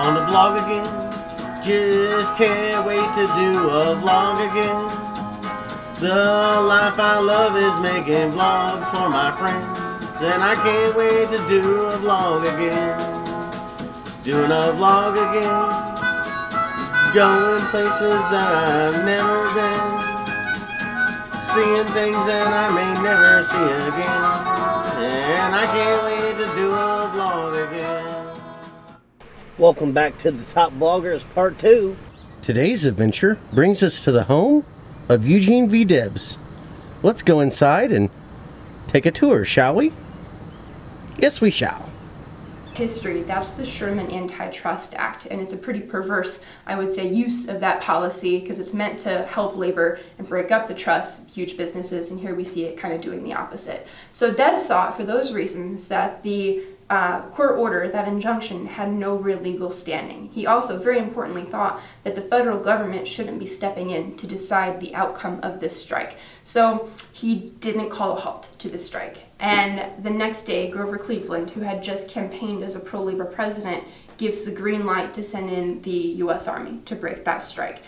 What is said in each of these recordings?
on the vlog again. Just can't wait to do a vlog again. The life I love is making vlogs for my friends, and I can't wait to do a vlog again. Doing a vlog again. Going places that I've never been. Seeing things that I may never see again. And I can't wait to do a vlog again. Welcome back to the Top Vloggers Part 2. Today's adventure brings us to the home of Eugene v. Debs. Let's go inside and take a tour, shall we? Yes, we shall. History, that's the Sherman Antitrust Act, and it's a pretty perverse, I would say, use of that policy because it's meant to help labor and break up the trusts of huge businesses, and here we see it kind of doing the opposite. So Debs thought, for those reasons, that the court order, that injunction, had no real legal standing. He also, very importantly, thought that the federal government shouldn't be stepping in to decide the outcome of this strike. So he didn't call a halt to this strike. And the next day, Grover Cleveland, who had just campaigned as a pro-labor president, gives the green light to send in the U.S. Army to break that strike,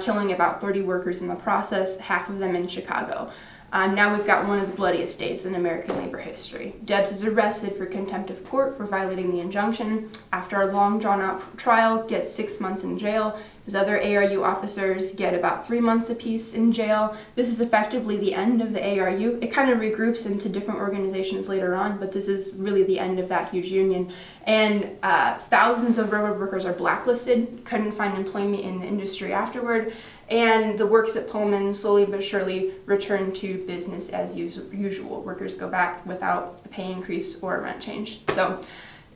killing about 30 workers in the process, half of them in Chicago. Now we've got one of the bloodiest days in American labor history. Debs is arrested for contempt of court for violating the injunction. After a long drawn-out trial, gets 6 months in jail. His other ARU officers get about 3 months apiece in jail. This is effectively the end of the ARU. It kind of regroups into different organizations later on, but this is really the end of that huge union. And thousands of railroad workers are blacklisted, couldn't find employment in the industry afterward, and the works at Pullman slowly but surely return to business as usual. Workers go back without a pay increase or a rent change. So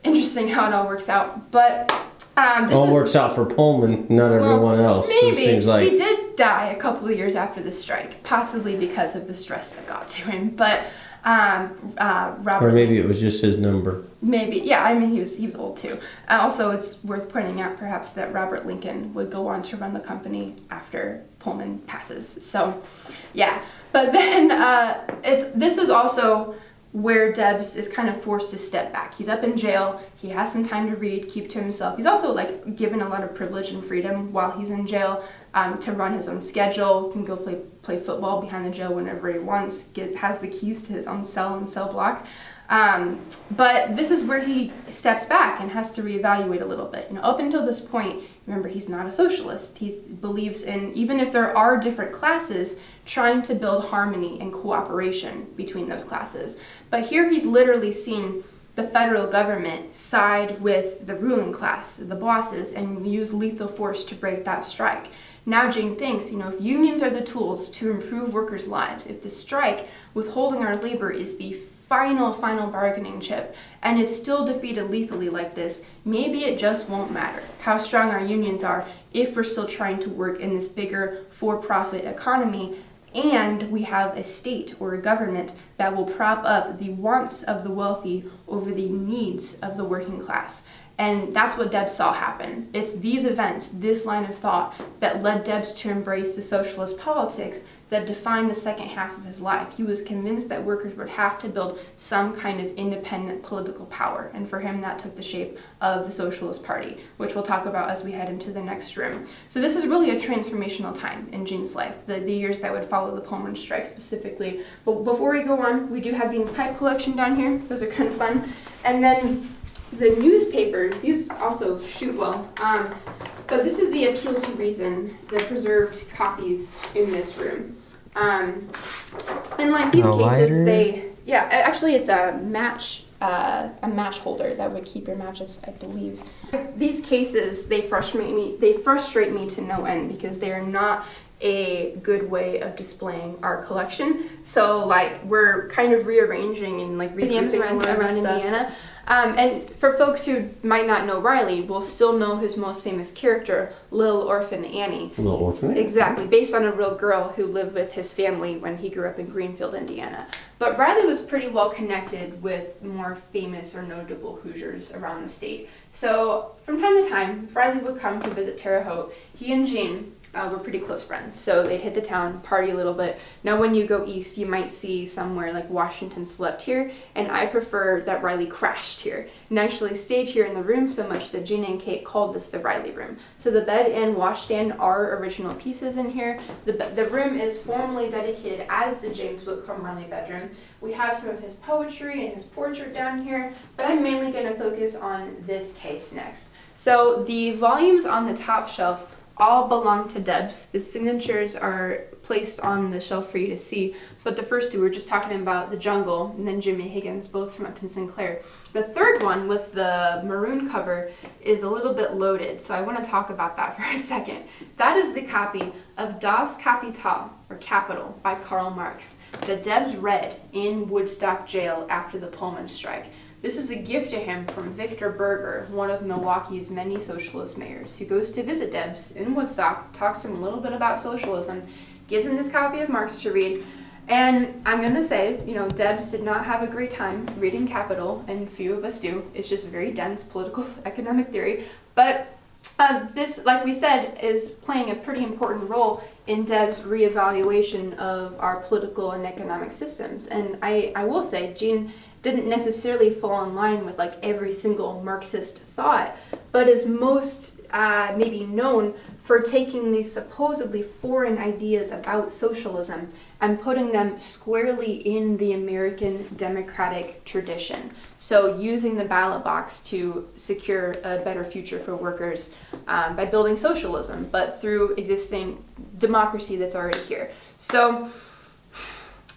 interesting how it all works out. But all works out for Pullman, not everyone else. Maybe. It seems like He did die a couple of years after the strike, possibly because of the stress that got to him. But Robert, or maybe it was just his number. Maybe, yeah. I mean, he was old too. Also, it's worth pointing out, perhaps, that Robert Lincoln would go on to run the company after Pullman passes. So, yeah. But then this is also where Debs is kind of forced to step back. He's up in jail. He has some time to read, keep to himself. He's also like given a lot of privilege and freedom while he's in jail to run his own schedule. Can go play football behind the jail whenever he wants. Has the keys to his own cell and cell block. But this is where he steps back and has to reevaluate a little bit. Up until this point, remember, he's not a socialist. He believes in, even if there are different classes, trying to build harmony and cooperation between those classes. But here he's literally seen the federal government side with the ruling class, the bosses, and use lethal force to break that strike. Now Gene thinks, if unions are the tools to improve workers' lives, if the strike, withholding our labor, is the final bargaining chip, and it's still defeated lethally like this, maybe it just won't matter how strong our unions are if we're still trying to work in this bigger for-profit economy, and we have a state or a government that will prop up the wants of the wealthy over the needs of the working class. And that's what Debs saw happen. It's these events, this line of thought, that led Debs to embrace the socialist politics that defined the second half of his life. He was convinced that workers would have to build some kind of independent political power, and for him that took the shape of the Socialist Party, which we'll talk about as we head into the next room. So this is really a transformational time in Gene's life, the years that would follow the Pullman strike specifically. But before we go on, we do have Dean's pipe collection down here. Those are kind of fun. And then the newspapers, these also shoot well. But this is the Appeal to Reason, the preserved copies in this room. And like these cases, actually it's a match holder that would keep your matches, I believe. These cases, they frustrate me to no end because they are not a good way of displaying our collection. So like we're kind of rearranging and like museums around Indiana. And for folks who might not know Riley, will still know his most famous character, Little Orphan Annie. Little Orphan Annie? Exactly, based on a real girl who lived with his family when he grew up in Greenfield, Indiana. But Riley was pretty well connected with more famous or notable Hoosiers around the state. So from time to time, if Riley would come to visit Terre Haute, he and Gene were pretty close friends. So they'd hit the town, party a little bit. Now when you go east, you might see somewhere like Washington slept here, and I prefer that Riley crashed here and actually stayed here in the room so much that Gina and Kate called this the Riley room. So the bed and washstand are original pieces in here. The room is formally dedicated as the James Whitcomb Riley bedroom. We have some of his poetry and his portrait down here, but I'm mainly going to focus on this case next. So the volumes on the top shelf all belong to Debs. His signatures are placed on the shelf for you to see, but the first two we're just talking about The Jungle and then Jimmy Higgins, both from Upton Sinclair. The third one with the maroon cover is a little bit loaded, so I want to talk about that for a second. That is the copy of Das Kapital, or Capital, by Karl Marx, that Debs read in Woodstock jail after the Pullman strike. This is a gift to him from Victor Berger, one of Milwaukee's many socialist mayors, who goes to visit Debs in Woodstock, talks to him a little bit about socialism, gives him this copy of Marx to read. And I'm going to say, Debs did not have a great time reading Capital, and few of us do. It's just very dense political economic theory. But this, like we said, is playing a pretty important role in Debs' reevaluation of our political and economic systems. And I will say, Gene didn't necessarily fall in line with like every single Marxist thought, but is most maybe known for taking these supposedly foreign ideas about socialism and putting them squarely in the American democratic tradition. So using the ballot box to secure a better future for workers by building socialism, but through existing democracy that's already here. So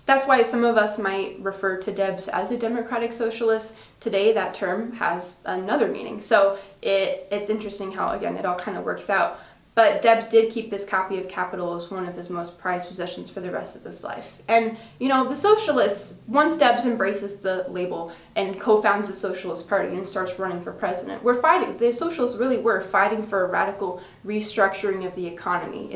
that's why some of us might refer to Debs as a democratic socialist. Today, that term has another meaning. So it's interesting how, again, it all kind of works out. But Debs did keep this copy of Capital as one of his most prized possessions for the rest of his life. And, the socialists, once Debs embraces the label and co-founds the Socialist Party and starts running for president, the socialists really were fighting for a radical restructuring of the economy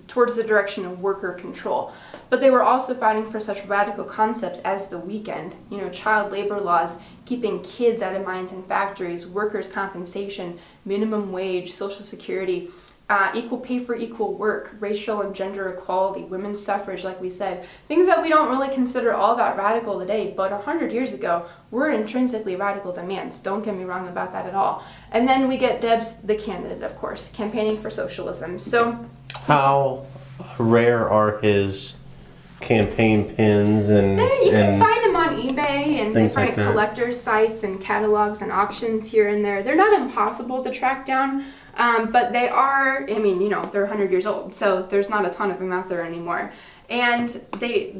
towards the direction of worker control. But they were also fighting for such radical concepts as the weekend, child labor laws, keeping kids out of mines and factories, workers' compensation, minimum wage, social security, equal pay for equal work, racial and gender equality, women's suffrage, like we said. Things that we don't really consider all that radical today, but 100 years ago were intrinsically radical demands. Don't get me wrong about that at all. And then we get Debs, the candidate, of course, campaigning for socialism. So, how rare are his campaign pins and you can find them on eBay and different like collectors sites and catalogs and auctions here and there. They're not impossible to track down, but they are, they're 100 years old, so there's not a ton of them out there anymore. And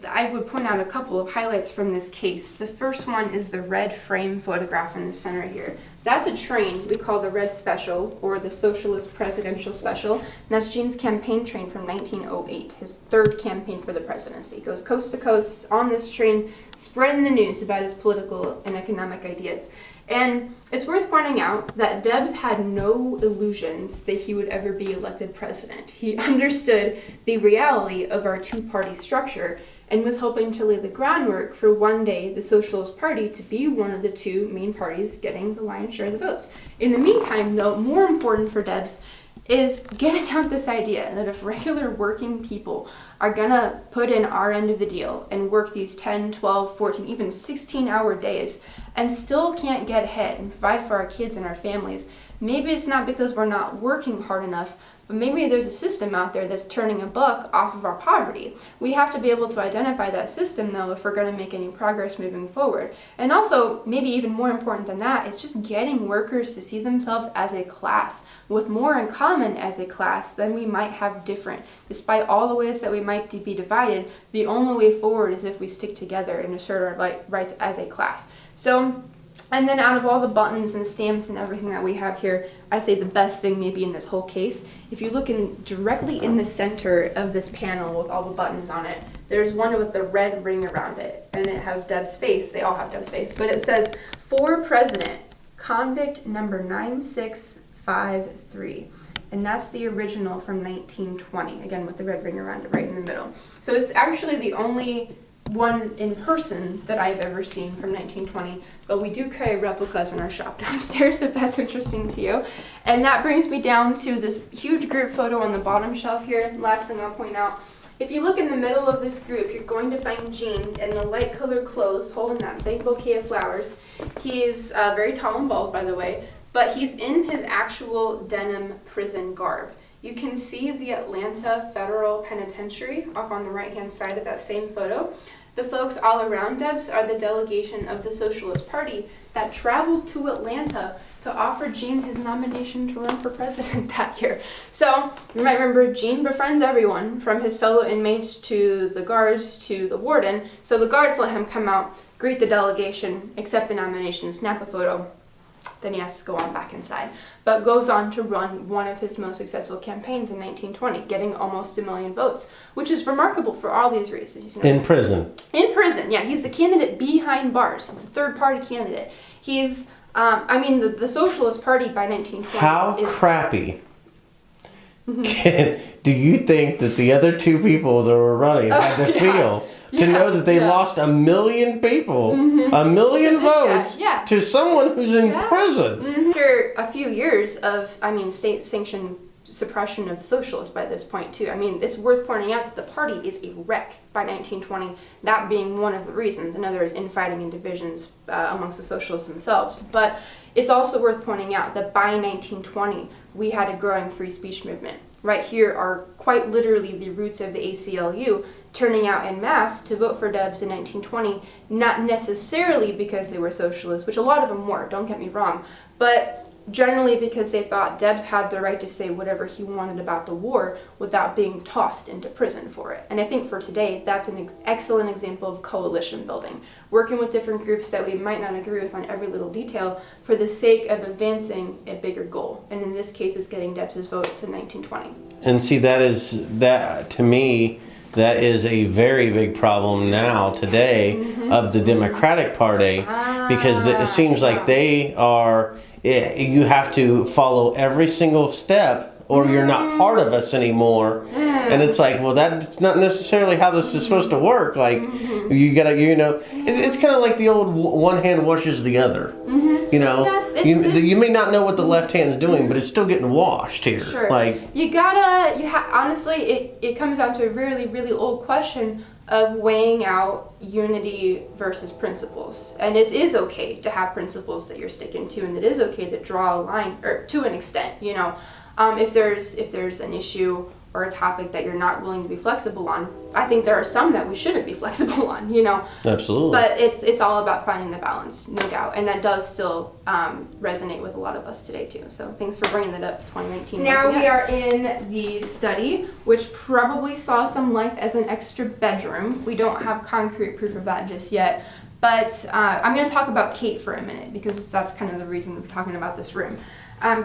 I would point out a couple of highlights from this case. The first one is the red frame photograph in the center here. That's a train we call the Red Special, or the Socialist Presidential Special. And that's Gene's campaign train from 1908, his third campaign for the presidency. He goes coast to coast on this train, spreading the news about his political and economic ideas. And it's worth pointing out that Debs had no illusions that he would ever be elected president. He understood the reality of our two-party structure and was hoping to lay the groundwork for one day the Socialist Party to be one of the two main parties getting the lion's share of the votes. In the meantime, though, more important for Debs is getting out this idea that if regular working people are gonna put in our end of the deal and work these 10, 12, 14, even 16-hour days and still can't get ahead and provide for our kids and our families, maybe it's not because we're not working hard enough, but maybe there's a system out there that's turning a buck off of our poverty. We have to be able to identify that system, though, if we're going to make any progress moving forward. And also, maybe even more important than that, it's just getting workers to see themselves as a class, with more in common as a class than we might have different. Despite all the ways that we might be divided, the only way forward is if we stick together and assert our rights as a class. So, and then out of all the buttons and stamps and everything that we have here, I say the best thing maybe in this whole case, if you look directly in the center of this panel with all the buttons on it, there's one with the red ring around it, and it has Debs' face. They all have Debs' face, but it says, "For President, convict number 9653. And that's the original from 1920, again with the red ring around it right in the middle. So it's actually the only one in person that I've ever seen from 1920, but we do carry replicas in our shop downstairs if that's interesting to you. And that brings me down to this huge group photo on the bottom shelf here. Last thing I'll point out, if you look in the middle of this group, you're going to find Gene in the light colored clothes holding that big bouquet of flowers. He's very tall and bald, by the way, but he's in his actual denim prison garb. You can see the Atlanta Federal Penitentiary off on the right-hand side of that same photo. The folks all around Debs are the delegation of the Socialist Party that traveled to Atlanta to offer Gene his nomination to run for president that year. So you might remember Gene befriends everyone, from his fellow inmates to the guards to the warden. So the guards let him come out, greet the delegation, accept the nomination, snap a photo. Then he has to go on back inside, but goes on to run one of his most successful campaigns in 1920, getting almost 1 million votes, which is remarkable for all these reasons. In prison. In prison, yeah. He's the candidate behind bars. He's a third-party candidate. He's, the Socialist Party by 1920. How crappy do you think that the other two people that were running had to feel to know that they lost 1 million people, 1 million votes to someone who's in prison? After a few years of, state-sanctioned suppression of the socialists by this point too. It's worth pointing out that the party is a wreck by 1920, that being one of the reasons. Another is infighting and divisions amongst the socialists themselves. But it's also worth pointing out that by 1920, we had a growing free speech movement. Right here are quite literally the roots of the ACLU turning out en masse to vote for Debs in 1920, not necessarily because they were socialists, which a lot of them were, don't get me wrong, but generally because they thought Debs had the right to say whatever he wanted about the war without being tossed into prison for it. And I think for today, that's an excellent example of coalition building, working with different groups that we might not agree with on every little detail for the sake of advancing a bigger goal. And in this case, it's getting Debs' votes in 1920. And see, to me, that is a very big problem now, today, of the Democratic Party, because it seems like they are, you have to follow every single step or you're not part of us anymore. And it's like, well, that's not necessarily how this is supposed to work. Like, you gotta, it's kind of like the old one hand washes the other. You may not know what the left hand's doing, but it's still getting washed here. Sure. Like, honestly, it comes down to a really, really old question of weighing out unity versus principles. And it is okay to have principles that you're sticking to, and it is okay to draw a line, or to an extent, if there's an issue or a topic that you're not willing to be flexible on. I think there are some that we shouldn't be flexible on, Absolutely. But it's all about finding the balance, no doubt. And that does still resonate with a lot of us today, too. So thanks for bringing that up to 2019. Now we are in the study, which probably saw some life as an extra bedroom. We don't have concrete proof of that just yet. But I'm going to talk about Kate for a minute, because that's kind of the reason we're talking about this room.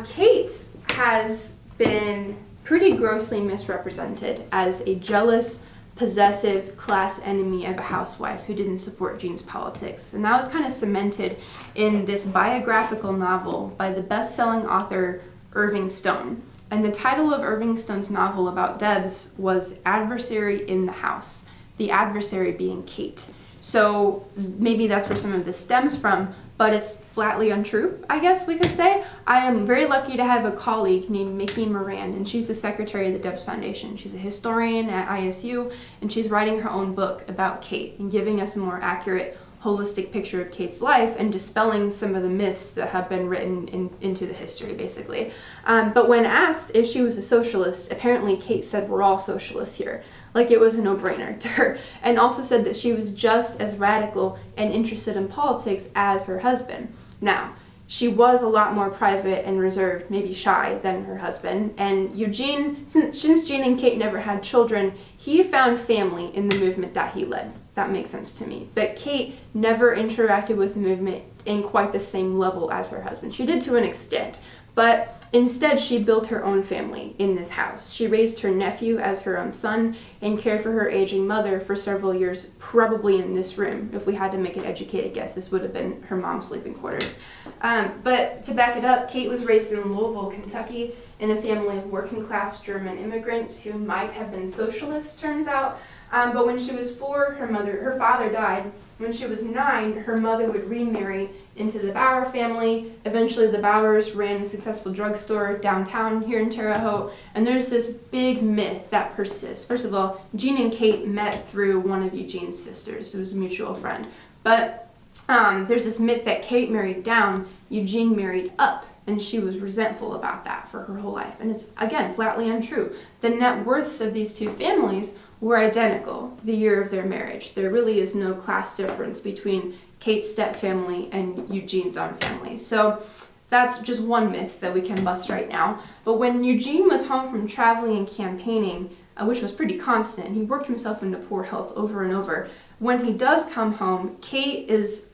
Kate has been pretty grossly misrepresented as a jealous, possessive class enemy of a housewife who didn't support Gene's politics. And that was kind of cemented in this biographical novel by the best-selling author Irving Stone. And the title of Irving Stone's novel about Debs was Adversary in the House, the adversary being Kate. So maybe that's where some of this stems from, but it's flatly untrue, I guess we could say. I am very lucky to have a colleague named Mickey Moran, and she's the secretary of the Debs Foundation. She's a historian at ISU, and she's writing her own book about Kate and giving us a more accurate, holistic picture of Kate's life and dispelling some of the myths that have been written into the history, basically. But when asked if she was a socialist, apparently Kate said, "We're all socialists here," like it was a no-brainer to her, and also said that she was just as radical and interested in politics as her husband. Now, she was a lot more private and reserved, maybe shy, than her husband, and Eugene, since Gene and Kate never had children, he found family in the movement that he led. That makes sense to me. But Kate never interacted with the movement in quite the same level as her husband. She did to an extent, but instead she built her own family in this house. She raised her nephew as her own son and cared for her aging mother for several years, probably in this room. If we had to make an educated guess, this would have been her mom's sleeping quarters. But to back it up, Kate was raised in Louisville, Kentucky, in a family of working-class German immigrants who might have been socialists, turns out. But when she was 4, her father died. When she was 9, her mother would remarry into the Bauer family. Eventually, the Bauers ran a successful drugstore downtown here in Terre Haute. And there's this big myth that persists. First of all, Eugene and Kate met through one of Eugene's sisters. It was a mutual friend. But there's this myth that Kate married down, Eugene married up. And she was resentful about that for her whole life. And it's, again, flatly untrue. The net worths of these two families were identical the year of their marriage. There really is no class difference between Kate's stepfamily and Eugene's own family. So that's just one myth that we can bust right now. But when Eugene was home from traveling and campaigning, which was pretty constant, he worked himself into poor health over and over. When he does come home, Kate is,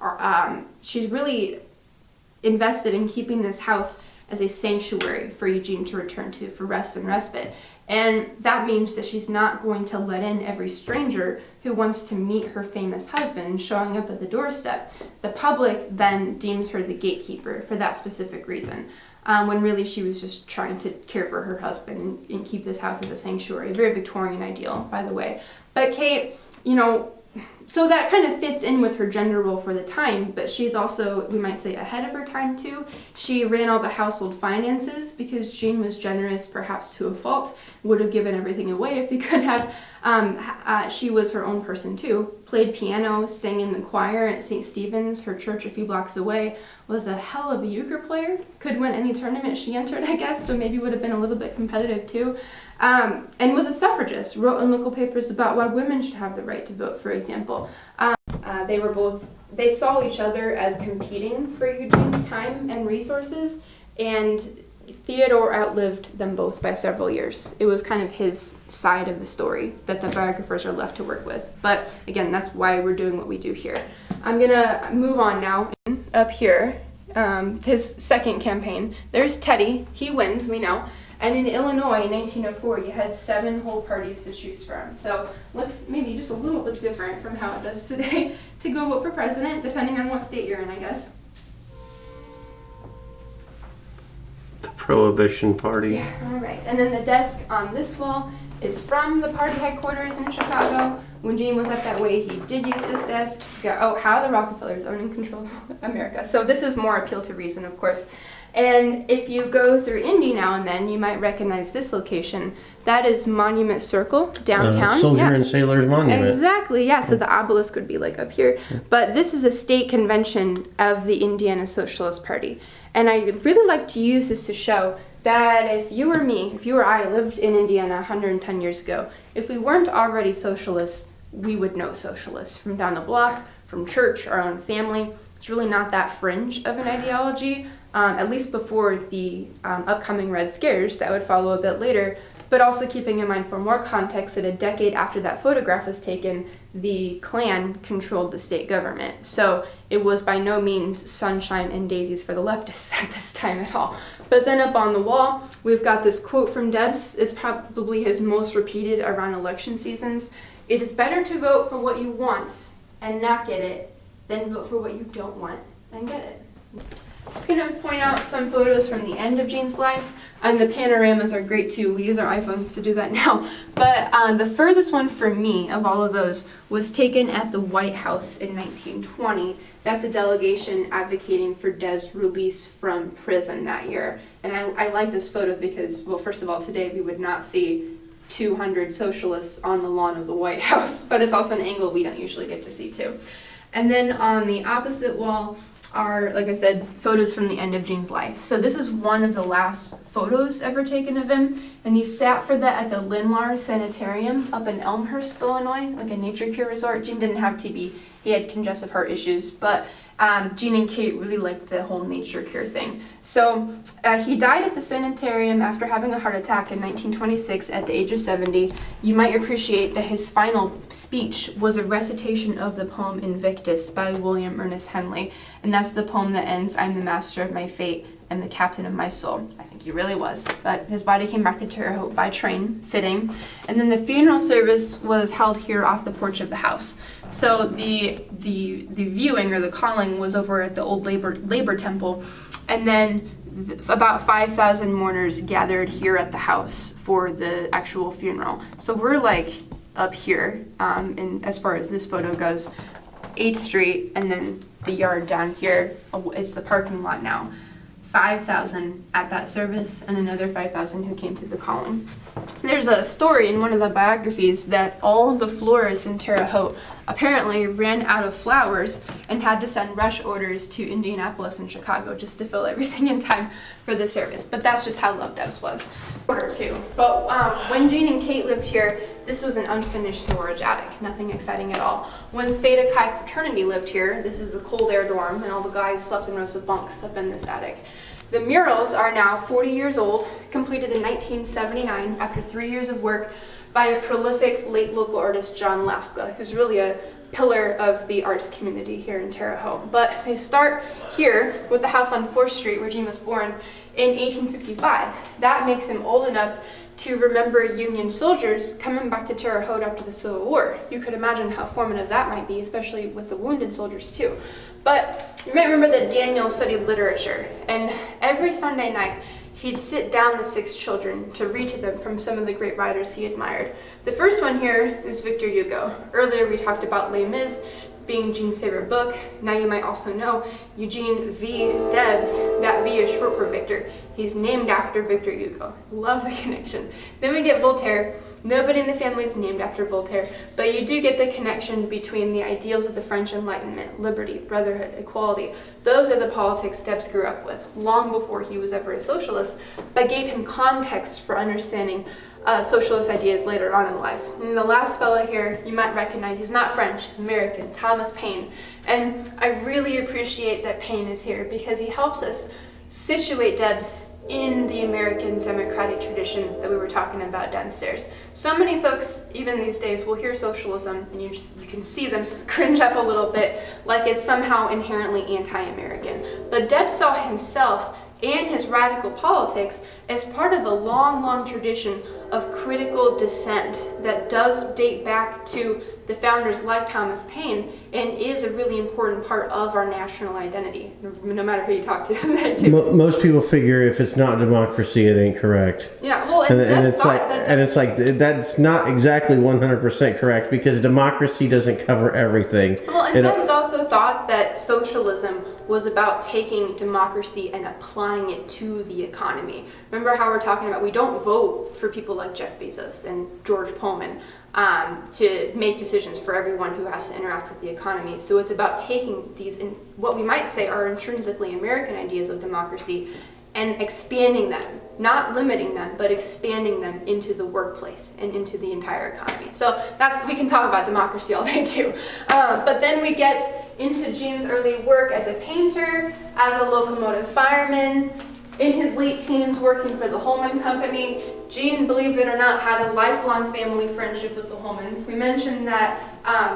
she's really invested in keeping this house as a sanctuary for Eugene to return to for rest and respite. And that means that she's not going to let in every stranger who wants to meet her famous husband showing up at the doorstep. The public then deems her the gatekeeper for that specific reason, when really she was just trying to care for her husband and keep this house as a sanctuary. A very Victorian ideal, by the way. But Kate, so that kind of fits in with her gender role for the time, but she's also, we might say, ahead of her time too. She ran all the household finances because Jean was generous, perhaps to a fault, would have given everything away if they could have. She was her own person too, played piano, sang in the choir at St. Stephen's, her church a few blocks away, was a hell of a euchre player, could win any tournament she entered, I guess, so maybe would have been a little bit competitive too. And was a suffragist, wrote in local papers about why women should have the right to vote, for example. They saw each other as competing for Eugene's time and resources, and Theodore outlived them both by several years. It was kind of his side of the story that the biographers are left to work with. But again, that's why we're doing what we do here. I'm gonna move on now up here. His second campaign. There's Teddy. He wins, we know. And in Illinois in 1904, you had 7 whole parties to choose from. So looks maybe just a little bit different from how it does today to go vote for president, depending on what state you're in, I guess. The Prohibition Party. Yeah, all right. And then the desk on this wall is from the party headquarters in Chicago. When Gene was up that way, he did use this desk. How the Rockefellers own and control America. So this is more appeal to reason, of course. And if you go through Indy now and then, you might recognize this location. That is Monument Circle, downtown. Soldier and Sailor's Monument. Exactly, yeah. So the obelisk would be like up here. But this is a state convention of the Indiana Socialist Party. And I really like to use this to show that if you or me, if you or I lived in Indiana 110 years ago, if we weren't already socialists, we would know socialists from down the block, from church, our own family. It's really not that fringe of an ideology, at least before the upcoming Red Scares that would follow a bit later. But also keeping in mind, for more context, that a decade after that photograph was taken, the Klan controlled the state government. So it was by no means sunshine and daisies for the leftists at this time at all. But then up on the wall, we've got this quote from Debs. It's probably his most repeated around election seasons. "It is better to vote for what you want and not get it than vote for what you don't want and get it." I'm just going to point out some photos from the end of Gene's life. And the panoramas are great too. We use our iPhones to do that now. But the furthest one for me of all of those was taken at the White House in 1920. That's a delegation advocating for Debs' release from prison that year. And I like this photo because, well, first of all, today we would not see 200 socialists on the lawn of the White House. But it's also an angle we don't usually get to see too. And then on the opposite wall are, like I said, photos from the end of Gene's life. So this is one of the last photos ever taken of him, and he sat for that at the Linlar Sanitarium up in Elmhurst, Illinois, like a nature cure resort. Gene didn't have TB, he had congestive heart issues, but Gene and Kate really liked the whole nature cure thing. So he died at the sanitarium after having a heart attack in 1926 at the age of 70. You might appreciate that his final speech was a recitation of the poem Invictus by William Ernest Henley. And that's the poem that ends, "I'm the master of my fate, I'm the captain of my soul." I think he really was. But his body came back to Terre Haute by train, fitting. And then the funeral service was held here off the porch of the house. So the viewing or the calling was over at the old labor temple. And then about 5,000 mourners gathered here at the house for the actual funeral. So we're like up here, and as far as this photo goes, 8th Street, and then the yard down here is the parking lot now. 5,000 at that service, and another 5,000 who came through the calling. There's a story in one of the biographies that all the florists in Terre Haute apparently ran out of flowers and had to send rush orders to Indianapolis and Chicago just to fill everything in time for the service. But that's just how Love Debs was. Order two. But when Jean and Kate lived here, this was an unfinished storage attic. Nothing exciting at all. When Theta Chi fraternity lived here, this is the cold air dorm, and all the guys slept in rows of bunks up in this attic. The murals are now 40 years old, completed in 1979 after 3 years of work by a prolific late local artist, John Laska, who's really a pillar of the arts community here in Terre Haute. But they start here with the house on 4th Street where Jean was born in 1855. That makes him old enough to remember Union soldiers coming back to Terre Haute after the Civil War. You could imagine how formative that might be, especially with the wounded soldiers too. But you might remember that Daniel studied literature, and every Sunday night he'd sit down the 6 children to read to them from some of the great writers he admired. The first one here is Victor Hugo. Earlier we talked about Les Mis being Jean's favorite book. Now you might also know Eugene V. Debs. That V is short for Victor. He's named after Victor Hugo. Love the connection. Then we get Voltaire. Nobody in the family is named after Voltaire, but you do get the connection between the ideals of the French Enlightenment, liberty, brotherhood, equality. Those are the politics Debs grew up with, long before he was ever a socialist, but gave him context for understanding socialist ideas later on in life. And the last fellow here, you might recognize, he's not French, he's American, Thomas Paine. And I really appreciate that Paine is here because he helps us situate Debs in the American democratic tradition that we were talking about downstairs. So many folks, even these days, will hear socialism and you can see them cringe up a little bit like it's somehow inherently anti-American. But Debs saw himself and his radical politics as part of a long, long tradition of critical dissent that does date back to the founders like Thomas Paine and is a really important part of our national identity, no matter who you talk to. Most people figure if it's not democracy, it ain't correct. Yeah, well, and it's like that's not exactly 100% correct because democracy doesn't cover everything. Well, and Debs also thought that socialism was about taking democracy and applying it to the economy. Remember how we're talking about we don't vote for people like Jeff Bezos and George Pullman to make decisions for everyone who has to interact with the economy. So it's about taking these, what we might say are intrinsically American ideas of democracy and expanding them, not limiting them, but expanding them into the workplace and into the entire economy. So we can talk about democracy all day too. But then we get into Jean's early work as a painter, as a locomotive fireman. In his late teens working for the Holman Company, Jean, believe it or not, had a lifelong family friendship with the Holmans. We mentioned that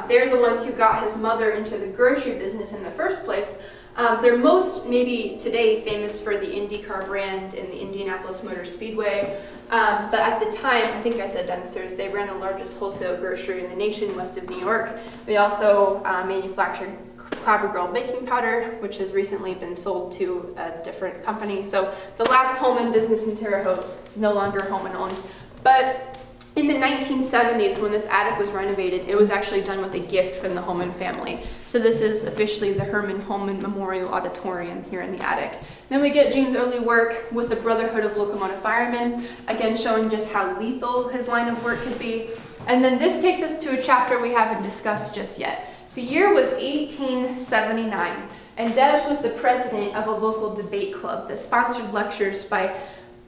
they're the ones who got his mother into the grocery business in the first place. They're most maybe today famous for the IndyCar brand and the Indianapolis Motor Speedway. But at the time, I think I said downstairs, they ran the largest wholesale grocery in the nation west of New York. They also manufactured Clabber Girl baking powder, which has recently been sold to a different company. So the last Holman business in Terre Haute, no longer Holman owned. But in the 1970s, when this attic was renovated, it was actually done with a gift from the Holman family. So this is officially the Herman Holman Memorial Auditorium here in the attic. Then we get Jean's early work with the Brotherhood of Locomotive Firemen, again showing just how lethal his line of work could be. And then this takes us to a chapter we haven't discussed just yet. The year was 1879, and Debs was the president of a local debate club that sponsored lectures by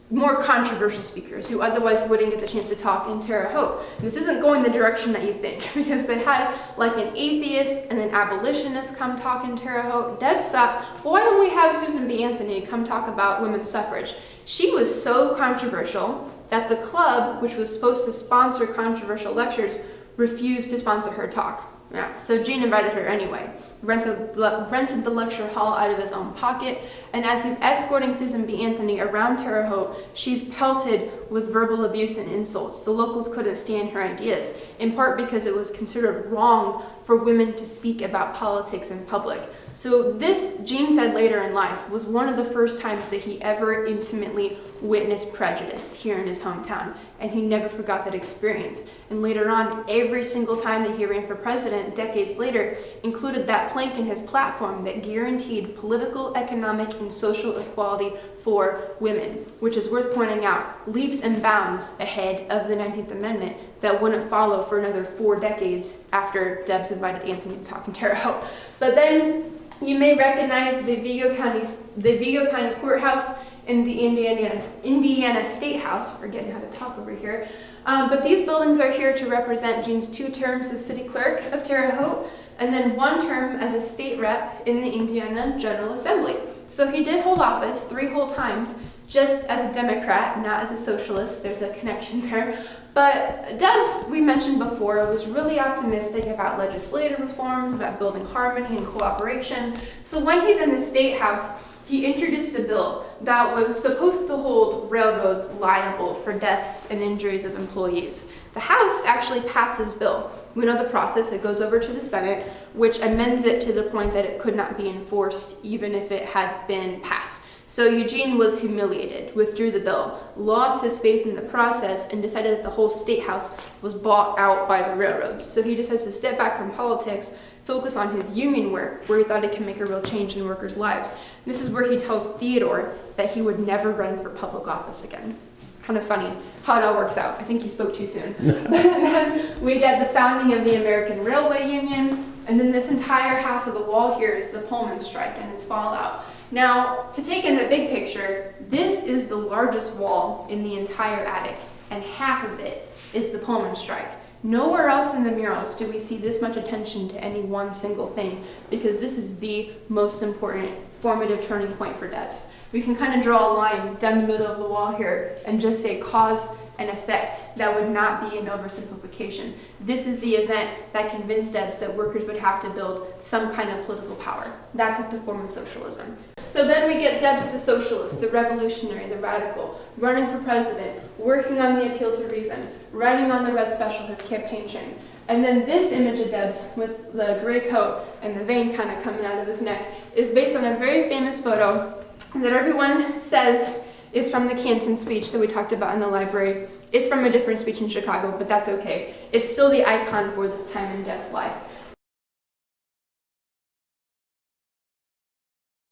more controversial speakers who otherwise wouldn't get the chance to talk in Terre Haute. And this isn't going the direction that you think, because they had like an atheist and an abolitionist come talk in Terre Haute. Debs thought, well, why don't we have Susan B. Anthony come talk about women's suffrage? She was so controversial that the club, which was supposed to sponsor controversial lectures, refused to sponsor her talk. Yeah, so Jean invited her anyway, rented the lecture hall out of his own pocket, and as he's escorting Susan B. Anthony around Terre Haute, she's pelted with verbal abuse and insults. The locals couldn't stand her ideas, in part because it was considered wrong for women to speak about politics in public. So this, Gene said later in life, was one of the first times that he ever intimately witnessed prejudice here in his hometown, and he never forgot that experience. And later on, every single time that he ran for president, decades later, included that plank in his platform that guaranteed political, economic, and social equality for women, which is worth pointing out, leaps and bounds ahead of the 19th Amendment that wouldn't follow for another 4 decades after Debs invited Anthony to talk in Terre Haute. But then you may recognize the Vigo County Courthouse and the Indiana State House. Forgetting how to talk over here. But these buildings are here to represent Gene's 2 terms as city clerk of Terre Haute and then 1 term as a state rep in the Indiana General Assembly. So he did hold office 3 whole times, just as a Democrat, not as a socialist. There's a connection there. But Debs, we mentioned before, was really optimistic about legislative reforms, about building harmony and cooperation. So when he's in the State House, he introduced a bill that was supposed to hold railroads liable for deaths and injuries of employees. The House actually passed his bill. We know the process. It goes over to the Senate, which amends it to the point that it could not be enforced even if it had been passed. So Eugene was humiliated, withdrew the bill, lost his faith in the process, and decided that the whole state house was bought out by the railroads. So he decides to step back from politics, focus on his union work, where he thought he could make a real change in workers' lives. This is where he tells Theodore that he would never run for public office again. Kind of funny how it all works out. I think he spoke too soon. But then we get the founding of the American Railway Union, and then this entire half of the wall here is the Pullman strike and its fallout. Now, to take in the big picture, this is the largest wall in the entire attic, and half of it is the Pullman strike. Nowhere else in the murals do we see this much attention to any one single thing, because this is the most important formative turning point for Debs. We can kind of draw a line down the middle of the wall here and just say cause and effect. That would not be an oversimplification. This is the event that convinced Debs that workers would have to build some kind of political power. That took the form of socialism. So then we get Debs the socialist, the revolutionary, the radical, running for president, working on the appeal to reason, writing on the red special, his campaign chain. And then this image of Debs with the gray coat and the vein kind of coming out of his neck is based on a very famous photo that everyone says is from the Canton speech that we talked about in the library. It's from a different speech in Chicago, but that's okay. It's still the icon for this time in Debs' life.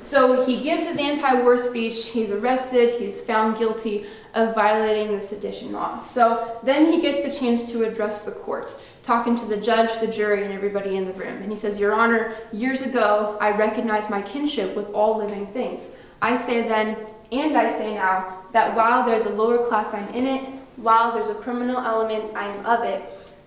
So he gives his anti-war speech, he's arrested, he's found guilty of violating the sedition law. So then he gets the chance to address the court, talking to the judge, the jury, and everybody in the room. And he says, "Your Honor, years ago, I recognized my kinship with all living things. I say then, and I say now, that while there's a lower class, I'm in it, while there's a criminal element, I am of it,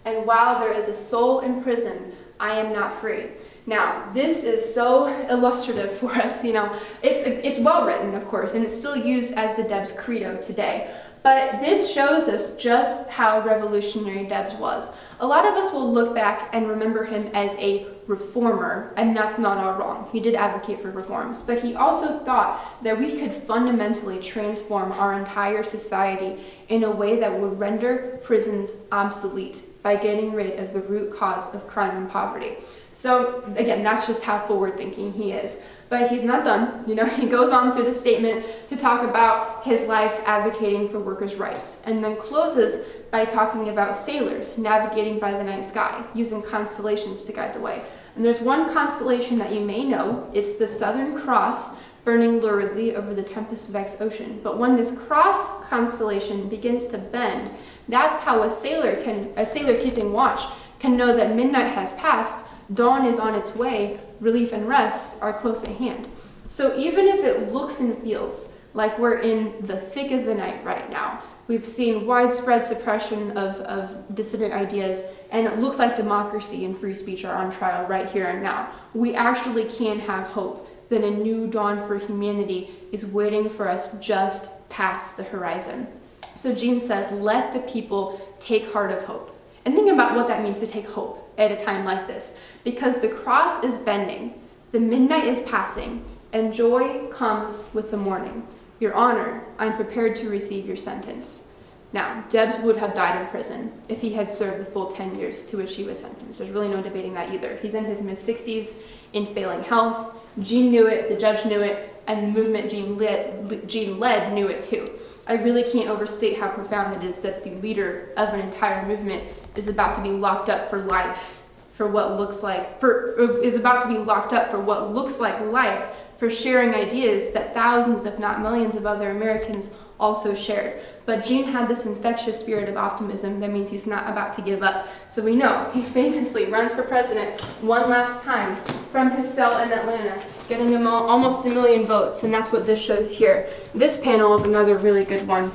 and while there is a soul in prison, I am not free." Now, this is so illustrative for us, it's well written, of course, and it's still used as the Debs credo today. But this shows us just how revolutionary Debs was. A lot of us will look back and remember him as a reformer, and that's not all wrong. He did advocate for reforms, but he also thought that we could fundamentally transform our entire society in a way that would render prisons obsolete by getting rid of the root cause of crime and poverty. So again, that's just how forward-thinking he is. But he's not done. He goes on through the statement to talk about his life advocating for workers' rights, and then closes by talking about sailors navigating by the night sky, using constellations to guide the way. And there's one constellation that you may know. It's the Southern Cross, burning luridly over the tempest-vexed ocean. But when this cross constellation begins to bend, that's how a sailor keeping watch can know that midnight has passed, dawn is on its way, relief and rest are close at hand. So even if it looks and feels like we're in the thick of the night right now, we've seen widespread suppression of dissident ideas, and it looks like democracy and free speech are on trial right here and now, we actually can have hope that a new dawn for humanity is waiting for us just past the horizon. So Gene says, let the people take heart of hope. And think about what that means to take hope at a time like this, because the cross is bending, the midnight is passing, and joy comes with the morning. Your Honor, I'm prepared to receive your sentence. Now, Debs would have died in prison if he had served the full 10 years to which he was sentenced. There's really no debating that either. He's in his mid-60s, in failing health, Gene knew it, the judge knew it, and the movement Gene led knew it too. I really can't overstate how profound it is that the leader of an entire movement is about to be locked up for life, is about to be locked up for what looks like life, for sharing ideas that thousands, if not millions, of other Americans also shared. But Gene had this infectious spirit of optimism that means he's not about to give up. So we know he famously runs for president one last time from his cell in Atlanta, getting him almost 1 million votes, and that's what this shows here. This panel is another really good one.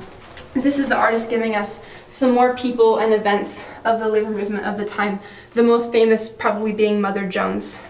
This is the artist giving us some more people and events of the labor movement of the time. The most famous probably being Mother Jones,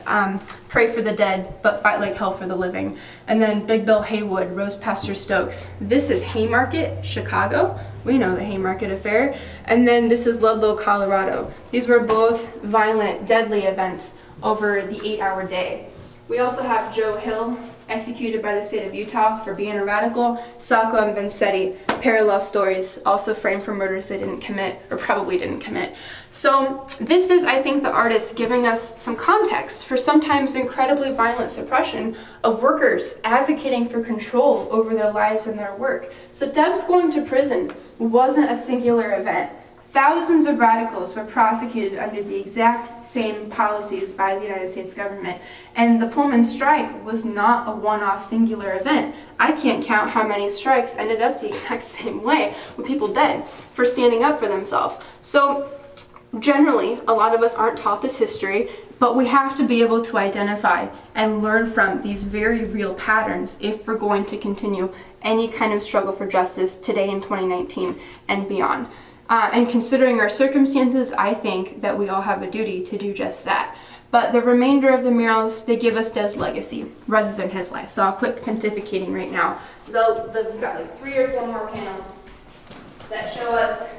pray for the dead, but fight like hell for the living. And then Big Bill Haywood, Rose Pastor Stokes. This is Haymarket, Chicago. We know the Haymarket affair. And then this is Ludlow, Colorado. These were both violent, deadly events over the 8-hour day. We also have Joe Hill, executed by the state of Utah for being a radical. Sacco and Vanzetti, parallel stories, also framed for murders they didn't commit, or probably didn't commit. So this is, I think, the artist giving us some context for sometimes incredibly violent suppression of workers advocating for control over their lives and their work. So Debs going to prison wasn't a singular event. Thousands of radicals were prosecuted under the exact same policies by the United States government. And the Pullman strike was not a one-off singular event. I can't count how many strikes ended up the exact same way, with people dead for standing up for themselves. So generally, a lot of us aren't taught this history, but we have to be able to identify and learn from these very real patterns if we're going to continue any kind of struggle for justice today in 2019 and beyond. And considering our circumstances, I think that we all have a duty to do just that. But the remainder of the murals, they give us Debs' legacy rather than his life. So I'll quit pontificating right now. We've got like 3 or 4 more panels that show us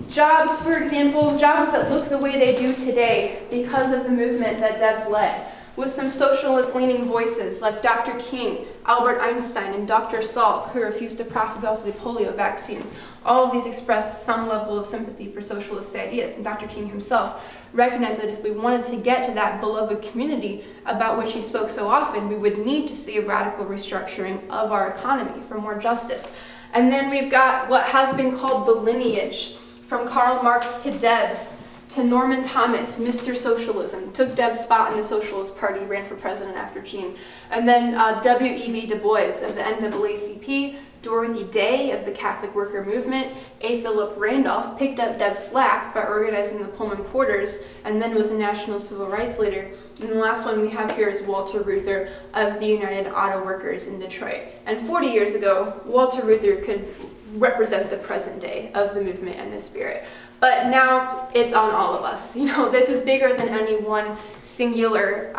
jobs, for example, jobs that look the way they do today because of the movement that Debs led, with some socialist-leaning voices like Dr. King, Albert Einstein, and Dr. Salk, who refused to profit off the polio vaccine. All of these expressed some level of sympathy for socialist ideas, and Dr. King himself recognized that if we wanted to get to that beloved community about which he spoke so often, we would need to see a radical restructuring of our economy for more justice. And then we've got what has been called the lineage, from Karl Marx to Debs, to Norman Thomas, Mr. Socialism, took Debs' spot in the Socialist Party, ran for president after Gene. And then W.E.B. Du Bois of the NAACP, Dorothy Day of the Catholic Worker Movement, A. Philip Randolph picked up Debs' slack by organizing the Pullman Porters, and then was a national civil rights leader. And the last one we have here is Walter Reuther of the United Auto Workers in Detroit. And 40 years ago, Walter Reuther could represent the present day of the movement and the spirit. But now it's on all of us. You know, this is bigger than any one singular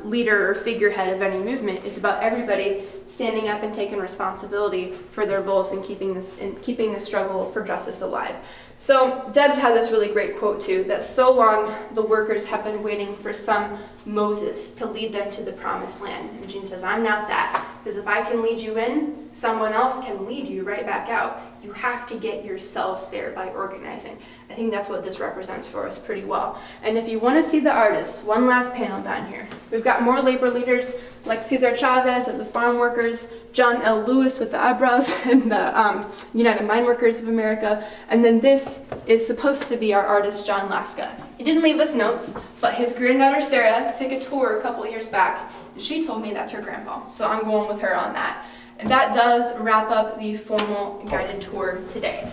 leader or figurehead of any movement. It's about everybody standing up and taking responsibility for their roles in keeping the struggle for justice alive. So Debs had this really great quote too, that so long the workers have been waiting for some Moses to lead them to the promised land. And Eugene says, I'm not that, because if I can lead you in, someone else can lead you right back out. You have to get yourselves there by organizing. I think that's what this represents for us pretty well. And if you want to see the artists, one last panel down here. We've got more labor leaders like Cesar Chavez of the farm workers, John L. Lewis with the eyebrows and the United Mine Workers of America. And then this is supposed to be our artist, John Laska. He didn't leave us notes, but his granddaughter Sarah took a tour a couple years back, and she told me that's her grandpa. So I'm going with her on that. And that does wrap up the formal guided tour today.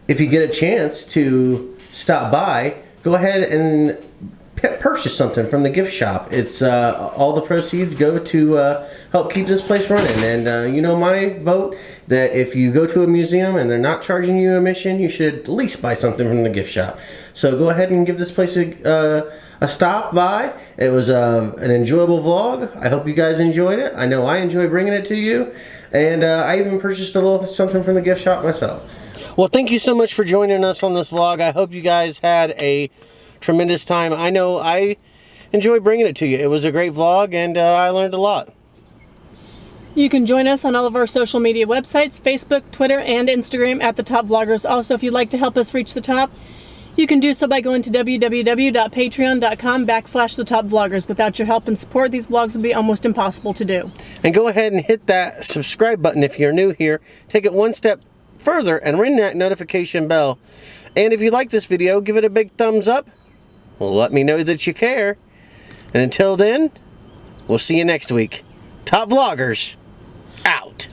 If you get a chance to stop by, go ahead and purchase something from the gift shop. It's all the proceeds go to help keep this place running. And you know my vote that if you go to a museum and they're not charging you admission, you should at least buy something from the gift shop. So go ahead and give this place a stop by. It was an enjoyable vlog. I hope you guys enjoyed it. I know I enjoy bringing it to you. And I even purchased a little something from the gift shop myself. Well, thank you so much for joining us on this vlog. I hope you guys had a tremendous time. I know I enjoy bringing it to you. It was a great vlog, and I learned a lot. You can join us on all of our social media websites, Facebook, Twitter, and Instagram at The Top Vloggers. Also, if you'd like to help us reach the top, You can do so by going to www.patreon.com/thetopvlogers. Without your help and support, these vlogs would be almost impossible to do. And go ahead and hit that subscribe button if you're new here. Take it one step further and ring that notification bell. And if you like this video, give it a big thumbs up. Let me know that you care. And until then, we'll see you next week. Top Vloggers, out.